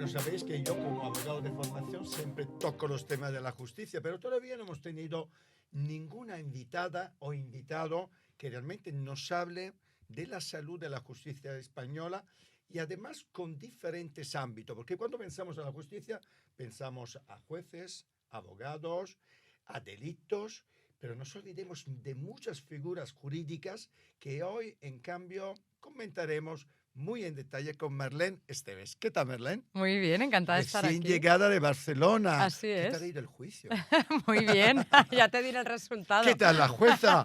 Bueno, sabéis que yo como abogado de formación siempre toco los temas de la justicia, pero todavía no hemos tenido ninguna invitada o invitado que realmente nos hable de la salud de la justicia española y además con diferentes ámbitos, porque cuando pensamos en la justicia pensamos a jueces, abogados, a delitos, pero no nos olvidemos de muchas figuras jurídicas que hoy, en cambio, comentaremos muy en detalle con Marlene Esteves. ¿Qué tal, Marlene? Muy bien, encantada de estar Recién aquí. llegada de Barcelona. Así ¿Qué tal ha es. ido el juicio? Muy bien, ya te diré el ¿Qué resultado. tal la jueza?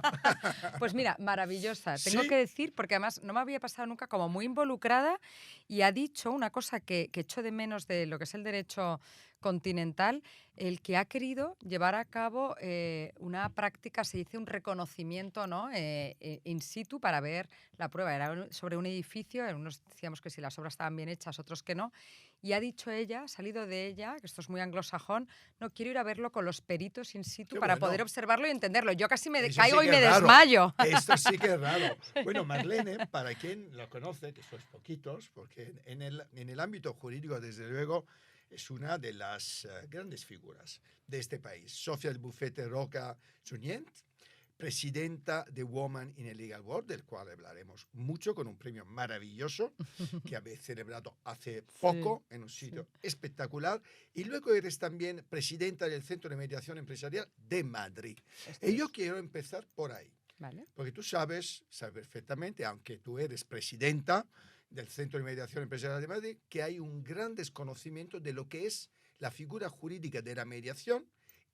Pues mira, maravillosa. Tengo que ¿Sí? decir, porque además no me había pasado nunca como muy involucrada y ha dicho una cosa que echo de menos de lo que es el derecho continental, el que ha querido llevar a cabo una práctica, se dice un reconocimiento, ¿no? In situ para ver la prueba. Era sobre un edificio, unos decíamos que si las obras estaban bien hechas, otros que no. Y ha dicho ella, ha salido de ella, que esto es muy anglosajón, no quiero ir a verlo con los peritos in situ Qué para poder bueno. observarlo y entenderlo. Yo casi me Eso sí caigo y que me es raro. desmayo. Esto sí que es raro. Bueno, Marlene, para quien lo conoce, que sois poquitos, porque en el ámbito jurídico, desde luego, es una de las grandes figuras de este país. Sofía del Bufete Roca Suñent, presidenta de Women in a Legal World, del cual hablaremos mucho, con un premio maravilloso que habéis celebrado hace Sí, poco en un sí. sitio espectacular. Y luego eres también presidenta del Centro de Mediación Empresarial de Madrid. Esto Y yo es. quiero empezar por ahí, ¿Vale? porque tú sabes perfectamente, aunque tú eres presidenta del Centro de Mediación Empresarial de Madrid, que hay un gran desconocimiento de lo que es la figura jurídica de la mediación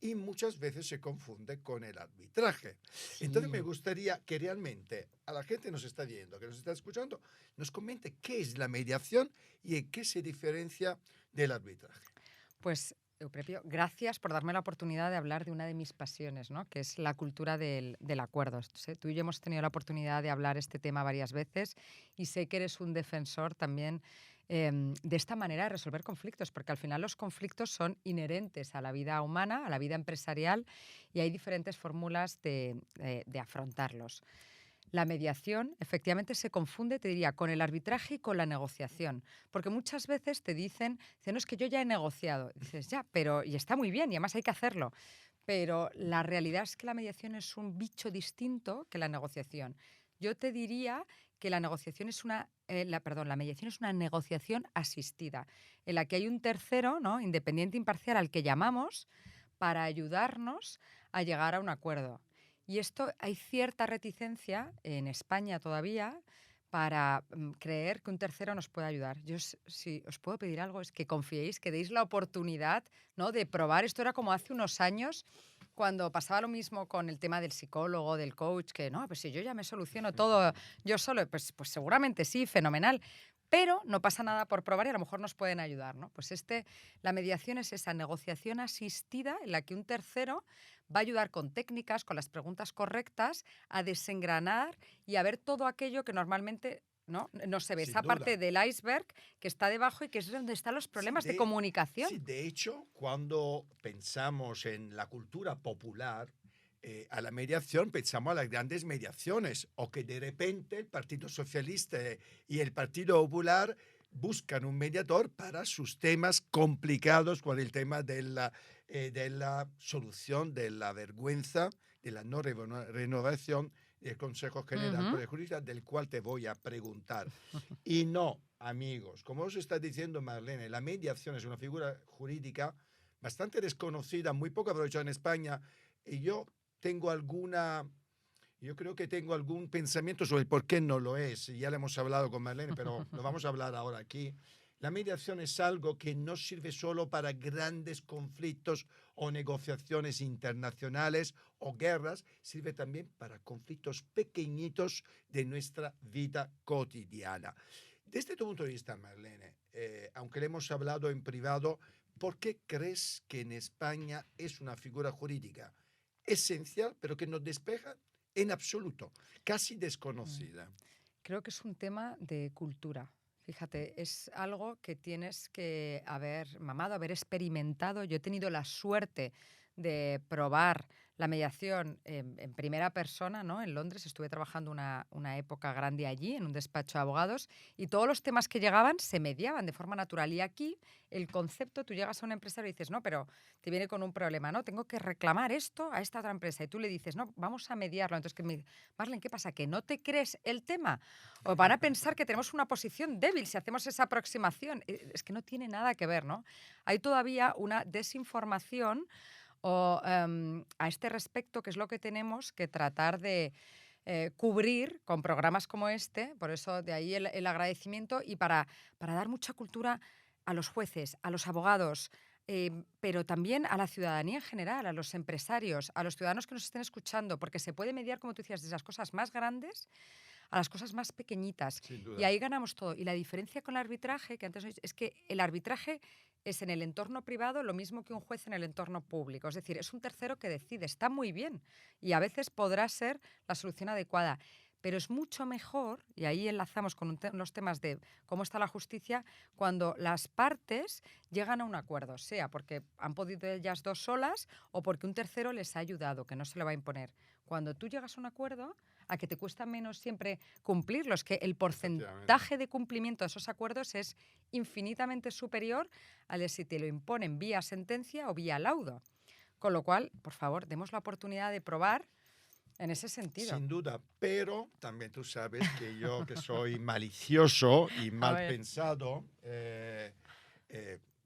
y muchas veces se confunde con el arbitraje. Entonces me Sí. gustaría que realmente a la gente que nos está viendo, que nos está escuchando, nos comente qué es la mediación y en qué se diferencia del arbitraje. Pues, Euprepio, gracias por darme la oportunidad de hablar de una de mis pasiones, ¿no? Que es la cultura del acuerdo. Tú y yo hemos tenido la oportunidad de hablar este tema varias veces y sé que eres un defensor también de esta manera de resolver conflictos, porque al final los conflictos son inherentes a la vida humana, a la vida empresarial, y hay diferentes fórmulas de afrontarlos. La mediación efectivamente se confunde, te diría, con el arbitraje y con la negociación, porque muchas veces dicen, no, es que yo ya he negociado. Y dices, ya, pero, y está muy bien, y además hay que hacerlo. Pero la realidad es que la mediación es un bicho distinto que la negociación. Yo te diría que la negociación es la mediación es una negociación asistida, en la que hay un tercero, ¿no? Independiente imparcial, al que llamamos para ayudarnos a llegar a un acuerdo. Y esto hay cierta reticencia en España todavía para creer que un tercero nos puede ayudar. Si os puedo pedir algo, es que confiéis, que deis la oportunidad, ¿no? De probar. Esto era como hace unos años, cuando pasaba lo mismo con el tema del psicólogo, del coach, que no, pues si yo ya me soluciono todo yo solo, pues seguramente sí, fenomenal. Pero no pasa nada por probar y a lo mejor nos pueden ayudar, ¿no? Pues la mediación es esa negociación asistida en la que un tercero va a ayudar con técnicas, con las preguntas correctas, a desengranar y a ver todo aquello que normalmente no se ve, Sin esa duda. parte del iceberg que está debajo y que es donde están los Sí, problemas de comunicación. sí, de hecho, cuando pensamos en la cultura popular, a la mediación pensamos a las grandes mediaciones, o que de repente el Partido Socialista y el Partido Popular buscan un mediador para sus temas complicados, con el tema de la solución de la vergüenza, de la no renovación del Consejo General Ujú. por el Jurista, del cual te voy a preguntar. Y no, amigos, como os está diciendo Marlene, la mediación es una figura jurídica bastante desconocida, muy poco aprovechada en España, y tengo alguna, yo creo que tengo algún pensamiento sobre por qué no lo es. Ya lo hemos hablado con Marlene, pero lo vamos a hablar ahora aquí. La mediación es algo que no sirve solo para grandes conflictos o negociaciones internacionales o guerras, sirve también para conflictos pequeñitos de nuestra vida cotidiana. Desde tu punto de vista, Marlene, aunque le hemos hablado en privado, ¿por qué crees que en España es una figura jurídica esencial, pero que nos despeja en absoluto, casi Mm. desconocida? Creo que es un tema de cultura. Fíjate, es algo que tienes que haber mamado, haber experimentado. Yo he tenido la suerte de probar la mediación en primera persona, ¿no? En Londres estuve trabajando una época grande allí, en un despacho de abogados, y todos los temas que llegaban se mediaban de forma natural. Y aquí el concepto, tú llegas a una empresa y dices, no, pero te viene con un problema, ¿no? Tengo que reclamar esto a esta otra empresa. Y tú le dices, no, vamos a mediarlo. Entonces, Marlene, ¿qué pasa? ¿Que no te crees el tema? ¿O van a pensar que tenemos una posición débil si hacemos esa aproximación? Es que no tiene nada que ver, ¿no? Hay todavía una desinformación a este respecto, que es lo que tenemos que tratar de cubrir con programas como este, por eso de ahí el agradecimiento, y para dar mucha cultura a los jueces, a los abogados, pero también a la ciudadanía en general, a los empresarios, a los ciudadanos que nos estén escuchando, porque se puede mediar, como tú decías, desde las cosas más grandes a las cosas más pequeñitas. Sin Y duda. ahí ganamos todo. Y la diferencia con el arbitraje, que antes es que el arbitraje es en el entorno privado lo mismo que un juez en el entorno público. Es decir, es un tercero que decide. Está muy bien. Y a veces podrá ser la solución adecuada. Pero es mucho mejor, y ahí enlazamos con los temas de cómo está la justicia, cuando las partes llegan a un acuerdo, sea porque han podido ellas dos solas o porque un tercero les ha ayudado, que no se lo va a imponer. Cuando tú llegas a un acuerdo, a que te cuesta menos siempre cumplirlos, que el Efectivamente. porcentaje de cumplimiento de esos acuerdos es infinitamente superior al de si te lo imponen vía sentencia o vía laudo. Con lo cual, por favor, demos la oportunidad de probar en ese sentido. Sin duda, pero también tú sabes que yo, que soy malicioso y A mal ver, pensado,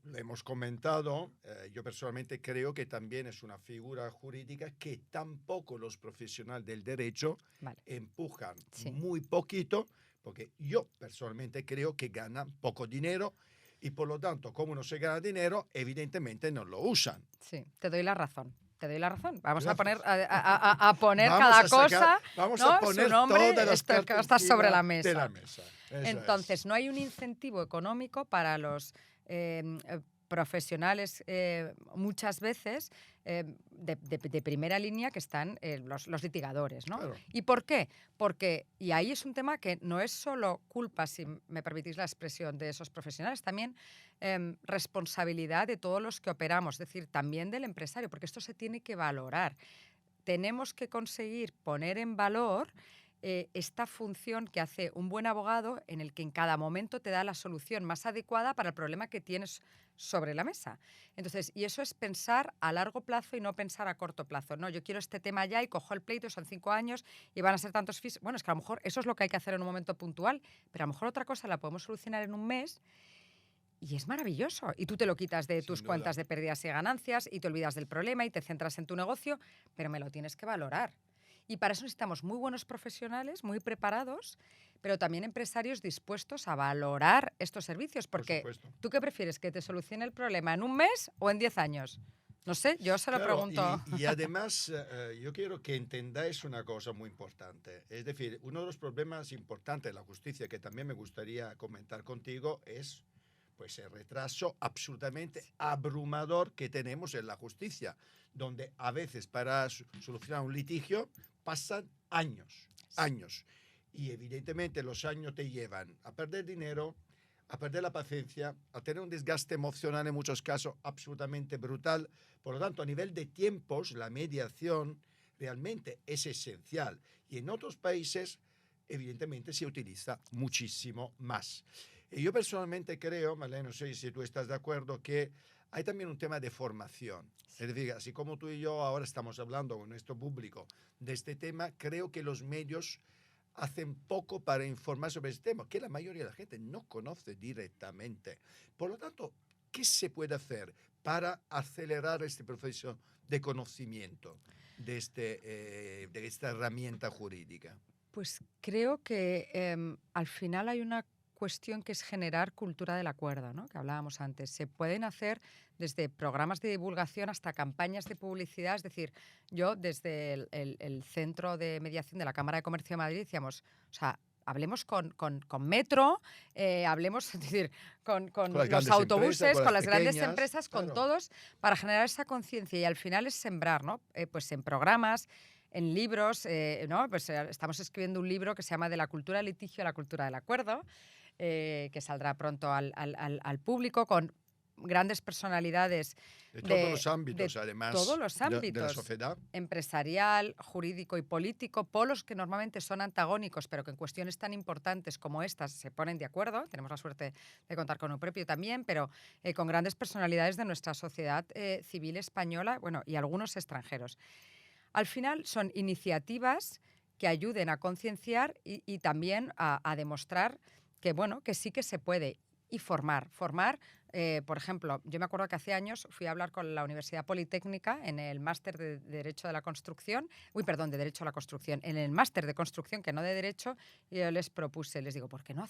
lo hemos comentado, yo personalmente creo que también es una figura jurídica que tampoco los profesionales del derecho vale, empujan sí. muy poquito, porque yo personalmente creo que ganan poco dinero y por lo tanto, como no se gana dinero, evidentemente no lo usan. Sí, te doy la razón. Te doy la razón. Vamos a poner, Gracias. a poner Vamos cada a sacar, cosa, vamos a ¿no? Su poner todas nombre las cartas está sobre encima la de la mesa. mesa. Eso es. Entonces, no hay un incentivo económico para los profesionales muchas veces de primera línea que están los litigadores, ¿no? Claro. ¿Y por qué? Porque, y ahí es un tema que no es solo culpa, si me permitís la expresión, de esos profesionales, también responsabilidad de todos los que operamos, es decir, también del empresario, porque esto se tiene que valorar. Tenemos que conseguir poner en valor esta función que hace un buen abogado, en el que en cada momento te da la solución más adecuada para el problema que tienes sobre la mesa. Entonces, y eso es pensar a largo plazo y no pensar a corto plazo. No, yo quiero este tema ya y cojo el pleito, son 5 años y van a ser tantos fees. Bueno, es que a lo mejor eso es lo que hay que hacer en un momento puntual, pero a lo mejor otra cosa la podemos solucionar en un mes. Y es maravilloso. Y tú te lo quitas de tus Sin duda. cuentas de pérdidas y ganancias y te olvidas del problema y te centras en tu negocio, pero me lo tienes que valorar. Y para eso necesitamos muy buenos profesionales, muy preparados, pero también empresarios dispuestos a valorar estos servicios. Por Porque, supuesto. ¿tú qué prefieres? ¿Que te solucione el problema en un mes o en 10 años? No sé, yo se lo Claro, pregunto. y además yo quiero que entendáis una cosa muy importante. Es decir, uno de los problemas importantes de la justicia que también me gustaría comentar contigo es pues el retraso absolutamente abrumador que tenemos en la justicia, donde a veces para solucionar un litigio pasan años, años. Y evidentemente los años te llevan a perder dinero, a perder la paciencia, a tener un desgaste emocional en muchos casos absolutamente brutal. Por lo tanto, a nivel de tiempos, la mediación realmente es esencial. Y en otros países, evidentemente, se utiliza muchísimo más. Y yo personalmente creo, Marlene, no sé si tú estás de acuerdo, que hay también un tema de formación. Es decir, así como tú y yo ahora estamos hablando con nuestro público de este tema, creo que los medios hacen poco para informar sobre este tema, que la mayoría de la gente no conoce directamente. Por lo tanto, ¿qué se puede hacer para acelerar este proceso de conocimiento de esta herramienta jurídica? Pues creo que al final hay una cuestión que es generar cultura del acuerdo, ¿no? Que hablábamos antes. Se pueden hacer desde programas de divulgación hasta campañas de publicidad. Es decir, yo desde el Centro de Mediación de la Cámara de Comercio de Madrid decíamos, o sea, hablemos con Metro, hablemos, es decir, Con con las los grandes empresas, autobuses, con con las las grandes pequeñas, empresas, con claro. todos, para generar esa conciencia. Y al final es sembrar, ¿no? Pues en programas, en libros, ¿no? Pues estamos escribiendo un libro que se llama De la cultura del litigio a la cultura del acuerdo, que saldrá pronto al público, con grandes personalidades de todos los ámbitos, además, todos los de la ámbitos, sociedad. empresarial, jurídico y político, polos que normalmente son antagónicos, pero que en cuestiones tan importantes como estas se ponen de acuerdo. Tenemos la suerte de contar con Euprepio también, pero con grandes personalidades de nuestra sociedad civil española, bueno, y algunos extranjeros. Al final son iniciativas que ayuden a concienciar y también a demostrar que, bueno, que sí que se puede. Y formar. Por ejemplo, yo me acuerdo que hace años fui a hablar con la Universidad Politécnica en el máster de Derecho de la Construcción, de Derecho a la Construcción, en el máster de Construcción, que no de Derecho, y yo les propuse, les digo, ¿por qué no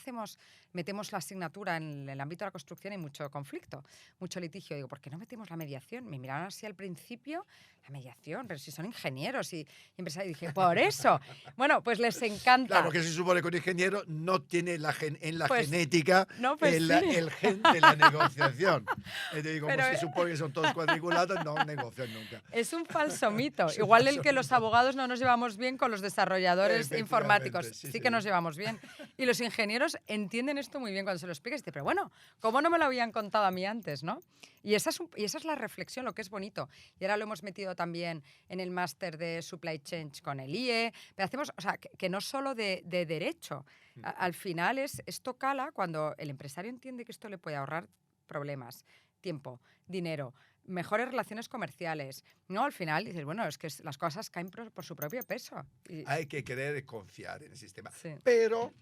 metemos la asignatura en el ámbito de la construcción? Hay mucho conflicto, mucho litigio. Digo, ¿por qué no metemos la mediación? Me miraron así al principio, la mediación, pero si son ingenieros y empresarios. Y dije, por eso. Bueno, pues les encanta. Claro, que se supone que un ingeniero no tiene en la Pues, genética no, pues sí. el gen de la negociación. Entonces, como Pero, se supone que son todos cuadriculados, no negocian nunca. Es un falso mito. Es un Igual falso el que los mito. abogados no nos llevamos bien con los desarrolladores informáticos. Sí, Sí que nos llevamos bien. Y los ingenieros entienden esto muy bien cuando se lo explicas. Dicen, pero bueno, ¿cómo no me lo habían contado a mí antes, no? Y esa es la reflexión, lo que es bonito. Y ahora lo hemos metido también en el máster de Supply Chain con el IE. Pero hacemos, o sea, que no solo de derecho. Al final esto cala cuando el empresario entiende que esto le puede ahorrar problemas, tiempo, dinero, mejores relaciones comerciales. No, al final dices, bueno, es que las cosas caen por su propio peso. Hay que querer confiar en el sistema. Sí. Pero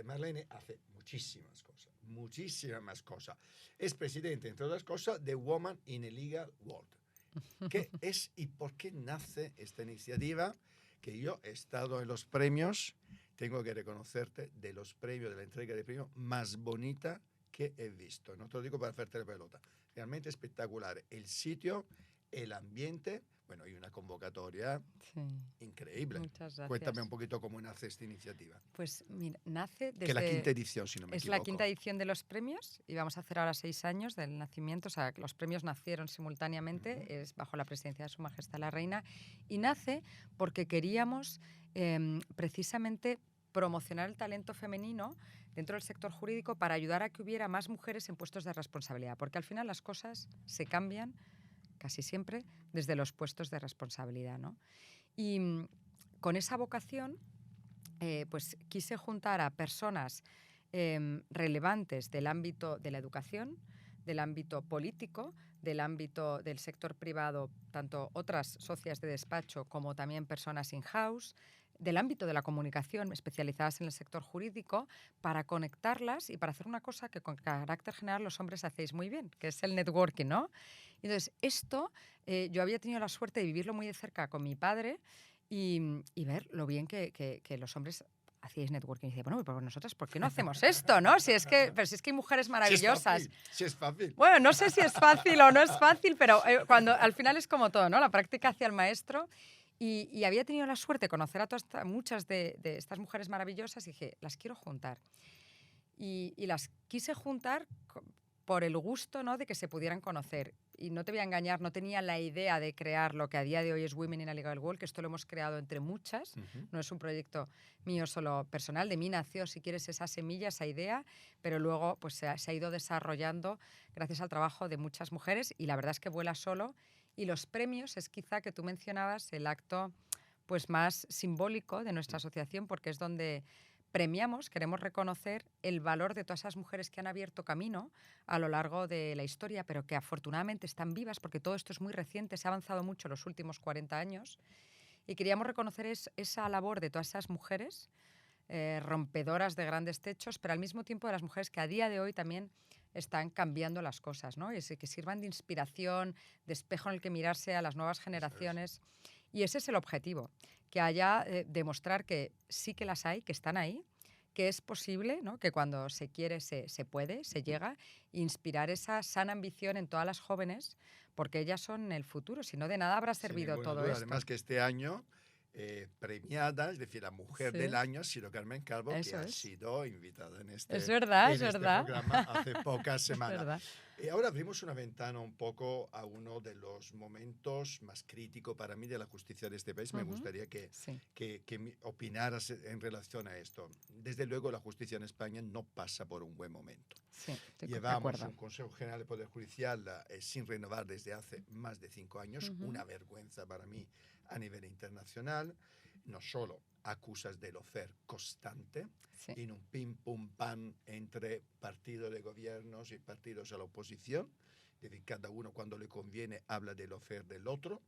Marlene hace muchísimas más cosas. Es presidente, entre otras cosas, de Women in a Legal World. ¿Qué es y por qué nace esta iniciativa? Que yo he estado en los premios, tengo que reconocerte, de los premios, de la entrega de premios más bonita que he visto. No te lo digo para hacerte la pelota. Realmente espectacular. El sitio, el ambiente, bueno, y una convocatoria increíble. Muchas gracias. Cuéntame un poquito cómo nace esta iniciativa. Pues mira, nace desde... Que la quinta edición, si no me equivoco. Es la quinta edición de los premios y vamos a hacer ahora 6 años del nacimiento. O sea, los premios nacieron simultáneamente, es bajo la presidencia de Su Majestad la Reina, y nace porque queríamos precisamente promocionar el talento femenino dentro del sector jurídico para ayudar a que hubiera más mujeres en puestos de responsabilidad, porque al final las cosas se cambian casi siempre desde los puestos de responsabilidad, ¿no? Y con esa vocación, pues quise juntar a personas relevantes del ámbito de la educación, del ámbito político, del ámbito del sector privado, tanto otras socias de despacho como también personas in-house, del ámbito de la comunicación especializadas en el sector jurídico, para conectarlas y para hacer una cosa que con carácter general los hombres hacéis muy bien, que es el networking, ¿no? Entonces, esto yo había tenido la suerte de vivirlo muy de cerca con mi padre y ver lo bien que los hombres hacíais networking. Y decía, bueno, pues nosotras, ¿por qué no hacemos esto, no? Pero si es que hay mujeres maravillosas. Si es fácil. Bueno, no sé si es fácil o no es fácil, pero cuando al final es como todo, ¿no? La práctica hacia el maestro. Y había tenido la suerte de conocer a muchas de estas mujeres maravillosas y dije, las quiero juntar. Y las quise juntar por el gusto, ¿no?, de que se pudieran conocer. Y no te voy a engañar, no tenía la idea de crear lo que a día de hoy es Women in a Legal World, que esto lo hemos creado entre muchas. No es un proyecto mío solo personal. De mí nació, si quieres, esa semilla, esa idea, pero luego pues, se ha ido desarrollando gracias al trabajo de muchas mujeres y la verdad es que vuela solo. Y los premios es quizá, que tú mencionabas, el acto pues, más simbólico de nuestra asociación, porque es donde premiamos, queremos reconocer el valor de todas esas mujeres que han abierto camino a lo largo de la historia, pero que afortunadamente están vivas, porque todo esto es muy reciente, se ha avanzado mucho en los últimos 40 años, y queríamos reconocer esa labor de todas esas mujeres rompedoras de grandes techos, pero al mismo tiempo de las mujeres que a día de hoy también están cambiando las cosas, ¿no? Que sirvan de inspiración, de espejo en el que mirarse a las nuevas generaciones. Y ese es el objetivo, que haya demostrar que sí que las hay, que están ahí, que es posible, ¿no?, que cuando se quiere se puede, se llega, inspirar esa sana ambición en todas las jóvenes, porque ellas son el futuro, si no de nada habrá servido todo esto. Además que este año premiada, es decir, la mujer Sí, del año ha sido Carmen Calvo, que eso ha es. sido invitada Es verdad, en es este verdad. programa hace pocas Es semanas. verdad. Ahora abrimos una ventana un poco a uno de los momentos más críticos para mí de la justicia de este país. Me Ujú. gustaría Sí, opinaras en relación a esto. Desde luego, la justicia en España no pasa por un buen momento. sí, estoy de Llevamos acuerdo. un Consejo General del Poder Judicial sin renovar desde hace más de 5 años, Ujú. una vergüenza para mí a nivel internacional. No solo acusas de lofer constante Sí, en un pim pum pam entre partidos de gobiernos y partidos a la oposición, es decir, cada uno cuando le conviene habla del lofer del otro.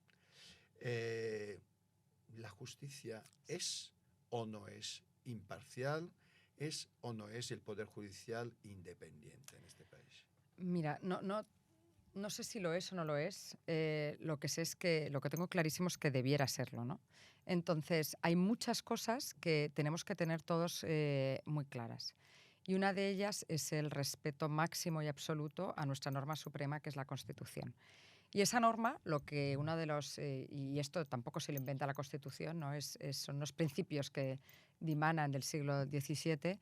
Eh, ¿La justicia es o no es imparcial? ¿Es o no es el Poder Judicial independiente en este país? mira, no sé si lo es o no lo es. Lo que sé es que lo que tengo clarísimo es que debiera serlo, ¿no? Entonces, hay muchas cosas que tenemos que tener todos muy claras. Y una de ellas es el respeto máximo y absoluto a nuestra norma suprema, que es la Constitución. Y esa norma, lo que uno de los, y esto tampoco se lo inventa la Constitución, ¿no? Son unos principios que dimanan del siglo XVII,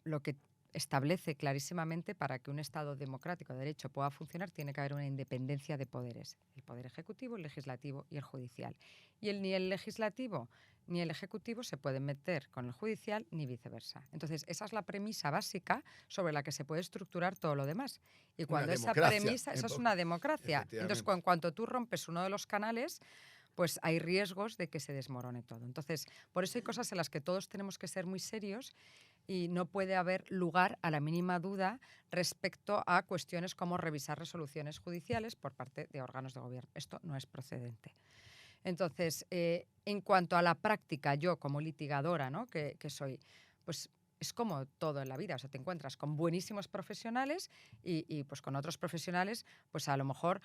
lo que establece clarísimamente para que un Estado democrático de derecho pueda funcionar tiene que haber una independencia de poderes, el poder ejecutivo, el legislativo y el judicial. Ni el legislativo ni el ejecutivo se pueden meter con el judicial ni viceversa. Entonces, esa es la premisa básica sobre la que se puede estructurar todo lo demás. Y Una cuando esa democracia, premisa, eso es una democracia. Entonces, efectivamente. en cuanto tú rompes uno de los canales, pues hay riesgos de que se desmorone todo. Entonces, por eso hay cosas en las que todos tenemos que ser muy serios y no puede haber lugar a la mínima duda respecto a cuestiones como revisar resoluciones judiciales por parte de órganos de gobierno. Esto no es procedente. Entonces, en cuanto a la práctica, yo como litigadora, ¿no? que soy, pues es como todo en la vida, o sea, te encuentras con buenísimos profesionales y, pues con otros profesionales, pues a lo mejor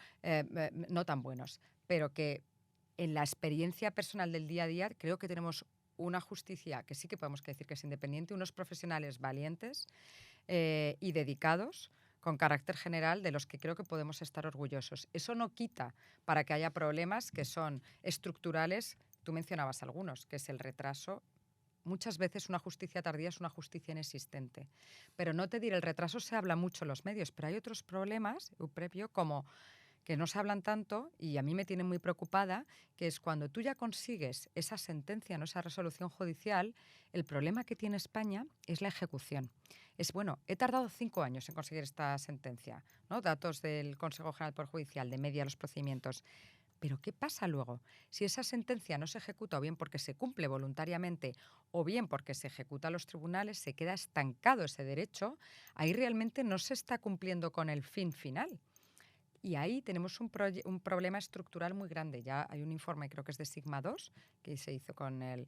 no tan buenos, pero que en la experiencia personal del día a día creo que tenemos una justicia que sí que podemos decir que es independiente, unos profesionales valientes y dedicados con carácter general de los que creo que podemos estar orgullosos. Eso no quita para que haya problemas que son estructurales, tú mencionabas algunos, que es el retraso. Muchas veces una justicia tardía es una justicia inexistente. Pero no te diré, el retraso se habla mucho en los medios, pero hay otros problemas, Euprepio, como que no se hablan tanto y a mí me tiene muy preocupada, que es cuando tú ya consigues esa sentencia, ¿no? Esa resolución judicial, el problema que tiene España es la ejecución. Es, bueno, he tardado 5 años en conseguir esta sentencia, ¿no? Datos del Consejo General del Poder Judicial, de media los procedimientos. Pero ¿qué pasa luego? Si esa sentencia no se ejecuta o bien porque se cumple voluntariamente o bien porque se ejecuta a los tribunales, se queda estancado ese derecho, ahí realmente no se está cumpliendo con el fin final. Y ahí tenemos un problema estructural muy grande. Ya hay un informe, creo que es de Sigma 2, que se hizo con el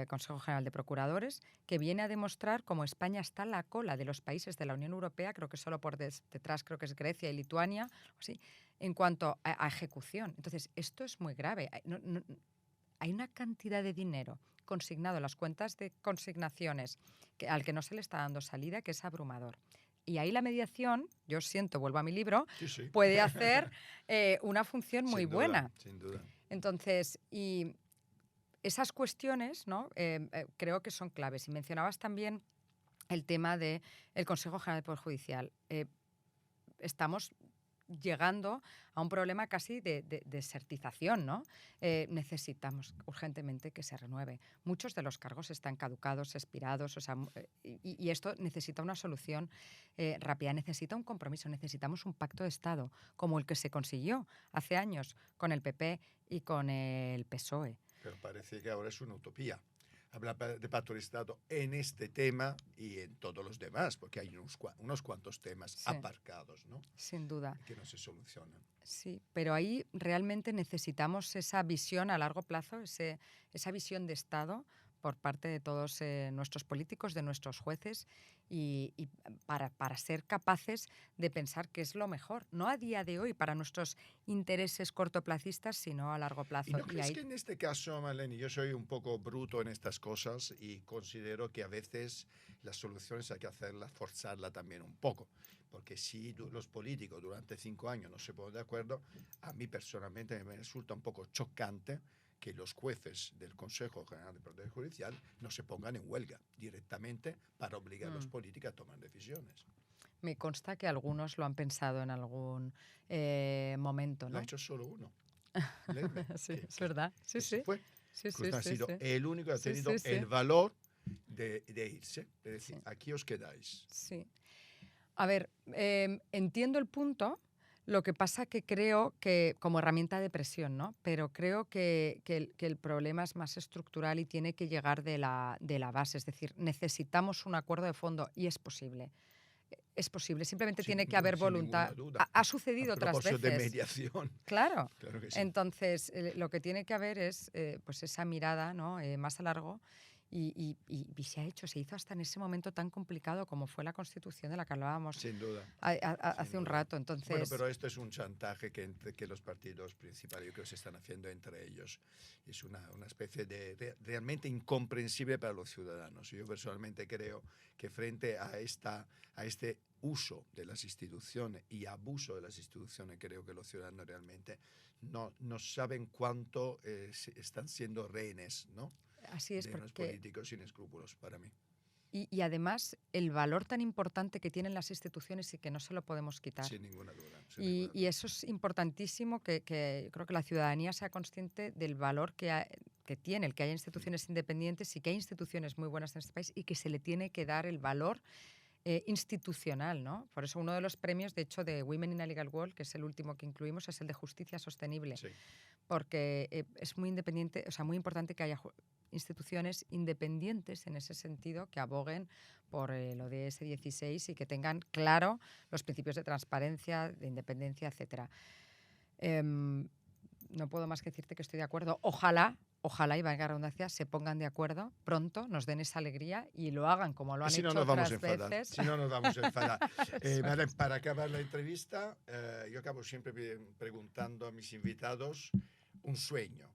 Consejo General de Procuradores, que viene a demostrar cómo España está a la cola de los países de la Unión Europea, creo que solo por detrás creo que es Grecia y Lituania, así, en cuanto a ejecución. Entonces, esto es muy grave. Hay una cantidad de dinero consignado en las cuentas de consignaciones al que no se le está dando salida, que es abrumador. Y ahí la mediación, yo siento, vuelvo a mi libro, Sí, sí. puede hacer una función muy Sin duda, buena. sin duda. Entonces, y esas cuestiones, ¿no? Creo que son claves. Y mencionabas también el tema del Consejo General del Poder Judicial. Estamos llegando a un problema casi de desertización, ¿no? Necesitamos urgentemente que se renueve. Muchos de los cargos están caducados, expirados, o sea, y esto necesita una solución rápida, necesita un compromiso, necesitamos un pacto de Estado, como el que se consiguió hace años con el PP y con el PSOE. Pero parece que ahora es una utopía hablar de pacto de Estado en este tema y en todos los demás, porque hay unos cuantos temas Sí, aparcados, ¿no? sin duda. Que no se solucionan. Sí, pero ahí realmente necesitamos esa visión a largo plazo, esa visión de Estado por parte de todos nuestros políticos, de nuestros jueces, y para ser capaces de pensar qué es lo mejor, no a día de hoy para nuestros intereses cortoplacistas, sino a largo ¿Y plazo. no Y crees ahí, que en este caso, Marlene, yo soy un poco bruto en estas cosas y considero que a veces las soluciones hay que hacerlas, forzarlas también un poco? Porque si los políticos durante 5 años no se ponen de acuerdo, a mí personalmente me resulta un poco chocante que los jueces del Consejo General de Poder Judicial no se pongan en huelga directamente para obligar a los políticos a tomar decisiones. Me consta que algunos lo han pensado en algún momento, Lo ¿no? ha hecho solo uno. Leme, Sí, es verdad. Sí, que se sí. fue. Sí, Justo sí, ha sí, sido sí. el único que ha Sí, tenido sí, sí. el valor de irse. Es decir, Sí. aquí os quedáis. Sí. A ver, entiendo el punto. Lo que pasa que creo que, como herramienta de presión, ¿no? Pero creo que el problema es más estructural y tiene que llegar de la base. Es decir, necesitamos un acuerdo de fondo y es posible. Es posible, simplemente tiene que Bueno, haber sin ninguna voluntad. duda. Ha A sucedido otras propósito de veces. mediación, Claro. claro que sí. Entonces, lo que tiene que haber es pues esa mirada, ¿no? Más a largo y se hizo hasta en ese momento tan complicado como fue la Constitución de la que hablábamos Sin duda. hace Sin un duda. rato. Entonces, Bueno, pero esto es un chantaje que los partidos principales yo creo que se están haciendo entre ellos. Es una especie de realmente incomprensible para los ciudadanos. Yo personalmente creo que frente a este uso de las instituciones y abuso de las instituciones, creo que los ciudadanos realmente no saben cuánto están siendo rehenes, ¿no? así es, De unos porque políticos sin escrúpulos, para mí. y además el valor tan importante que tienen las instituciones y que no se lo podemos quitar. Sin ninguna duda. Sin ninguna Y duda. eso es importantísimo que creo que la ciudadanía sea consciente del valor que tiene el que haya instituciones independientes y que hay instituciones muy buenas en este país y que se le tiene que dar el valor institucional, ¿no? Por eso uno de los premios, de hecho, de Women in a Legal World, que es el último que incluimos, es el de justicia sostenible, Sí. porque es muy independiente, o sea, muy importante que haya instituciones independientes en ese sentido que aboguen por el ODS 16 y que tengan claro los principios de transparencia, de independencia, etcétera. No puedo más que decirte que estoy de acuerdo. Ojalá, y valga la redundancia, se pongan de acuerdo pronto, nos den esa alegría y lo hagan como lo han Si no hecho nos vamos a otras enfadar. veces. Si no nos vamos a enfadar. Eso Madeleine, es. para acabar la entrevista, yo acabo siempre preguntando a mis invitados un sueño.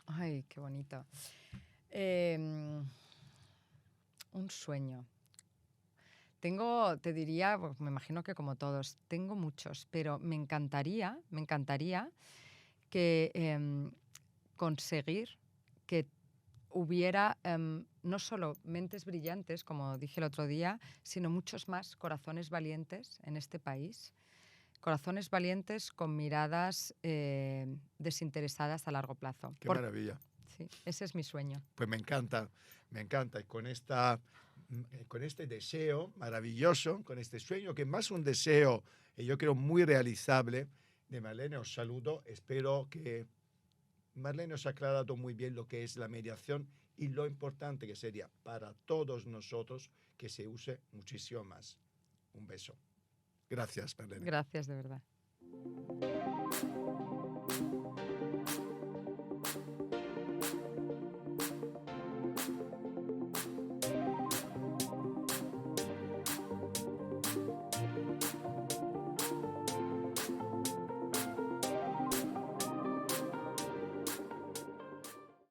Ay, qué bonito. Un sueño. Te diría, pues, me imagino que como todos, tengo muchos, pero me encantaría que conseguir que hubiera no solo mentes brillantes, como dije el otro día, sino muchos más corazones valientes en este país. Corazones valientes con miradas desinteresadas a largo plazo. Qué maravilla. Sí, ese es mi sueño. Pues me encanta. Y con este deseo maravilloso, con este sueño, que más un deseo, yo creo, muy realizable, de Marlene, os saludo. Espero que Marlene os ha aclarado muy bien lo que es la mediación y lo importante que sería para todos nosotros que se use muchísimo más. Un beso. Gracias, Marlene. Gracias, de verdad.